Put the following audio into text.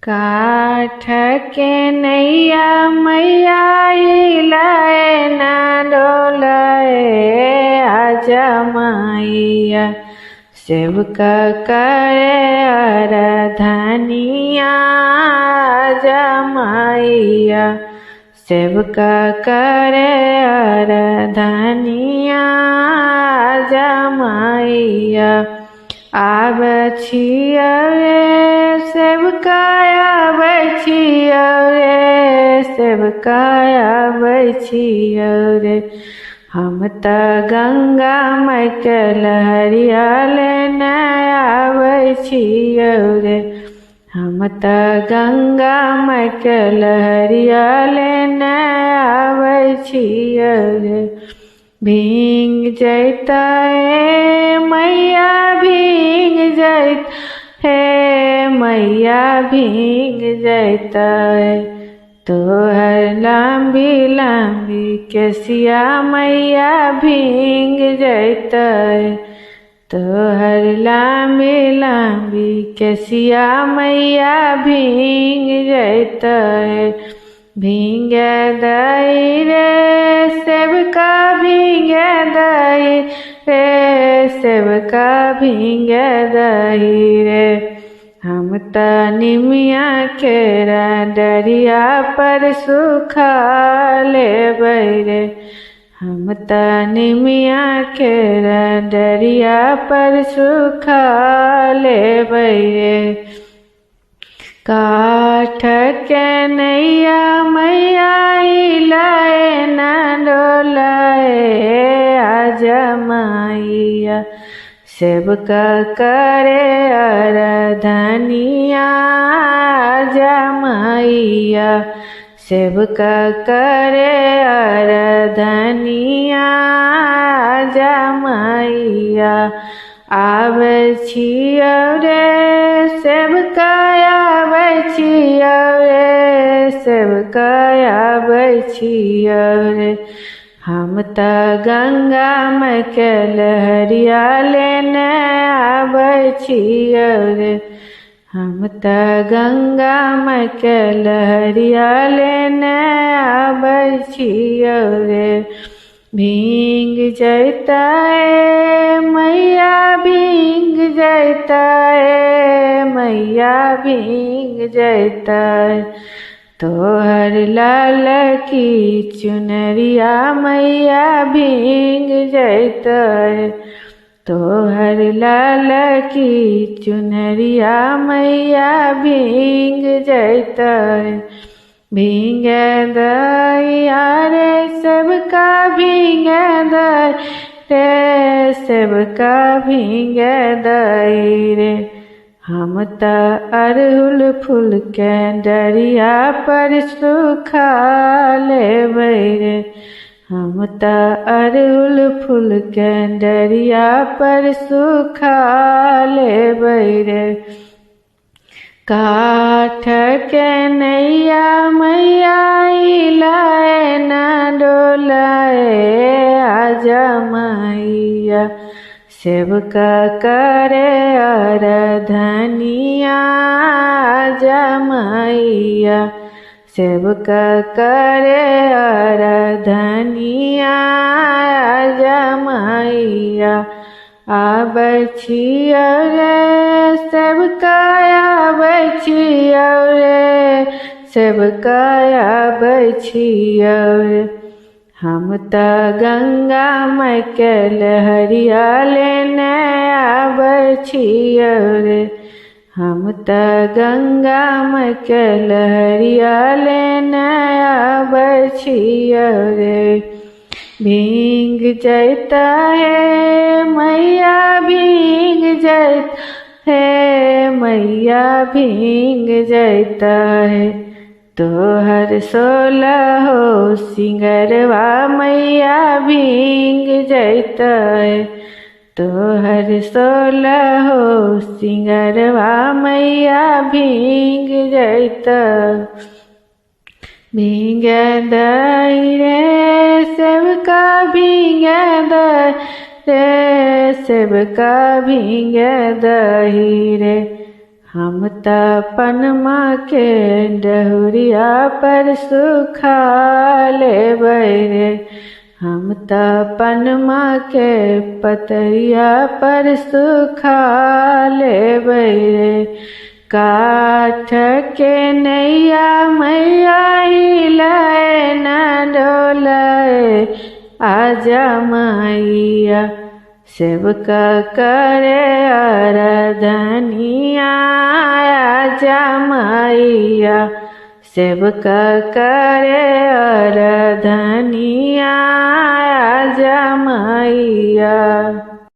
काठ के नैया मैया हिलाए ना डोलाए आजा मैया। सेवका करे आराधनिया आजा मैया। सेवका करे आराधनिया आजा मैया। आबै छियै रे सेवका आबै छियै रे सेवका आबै छियै रे। हम त गंगा माई के लहरिया लेने आबै छियै रे। हम त गंगा माई के लहरिया लेने आबै छियै रे। भींग जैता मैया भींग जैत हे मैया भींग जैता। तोहर लंबी लंबी केसिया मैया भींग जैता। तोहर लंबी लंबी केसिया मैया भींग जैता। भींग दई रे सेवका भींग दई रे सेवका भींग दई रे। हम त निमिया के डरिया पर सुखा लेबै रे। हम त निमिया के डरिया पर सुखा लेबै रे। काठ के नैया मैया हिलाए ना डोलाए आजा मैया। सेवका करे आराधनिया आजा मैया। सेवका करे आराधनिया आजा मैया। आबै छियै रे सेवका आबै छियै रे सेवका आबै छियै रे। हम त गंगा माई के लहरिया लेने आबै छियै रे। हम त गंगा माई के लहरिया लेने आबै छियै रे। भींग जैता मैया भींग जैता मैया भींग जैता। तोहर लाल की चुनरिया मैया भींग जैता। तोहर लाल की चुनरिया मैया भींग जैता। भींग दई रे सेवका भींग दई रे सेवका भींग दई रे। हम त अड़हुल फूल के डरिया पर सुखा लेबै रे। हम त अड़हुल फूल के डरिया पर सुखा लेबै रे। काठ के नैया मैया हिलाए ना डोलाए आजा मैया। सेवका करे आराधनिया आजा मैया। सेवका करे आराधनिया आजा मैया। आबै छियै रे सेवका आबै छियै रे सेवका आबै छियै रे। हम त गंगा माई के लहरिया लेने आबै छियै रे। हम त गंगा माई के लहरिया लेने आबै छियै रे। भींग जैता मैया भींग जैता मैया भींग जैता। तोहर 16 सिंगरवा मैया भींग जैता। तोहर 16 सिंगरवा मैया भींग जैता। भींग दई रे सेवका भींग दई रे सेवका भींग दई रे। हम त पनमा के डहुरिया पर सुखा लेबै रे। हम त पनमा के पतैया पर सुखा लेबै रे। काठ के नैया मैया हिलाए न डोलाए, आजा मैया सेवका करे आराधनिया। आजा मैया सेवका करे आराधनिया। आजा मैया।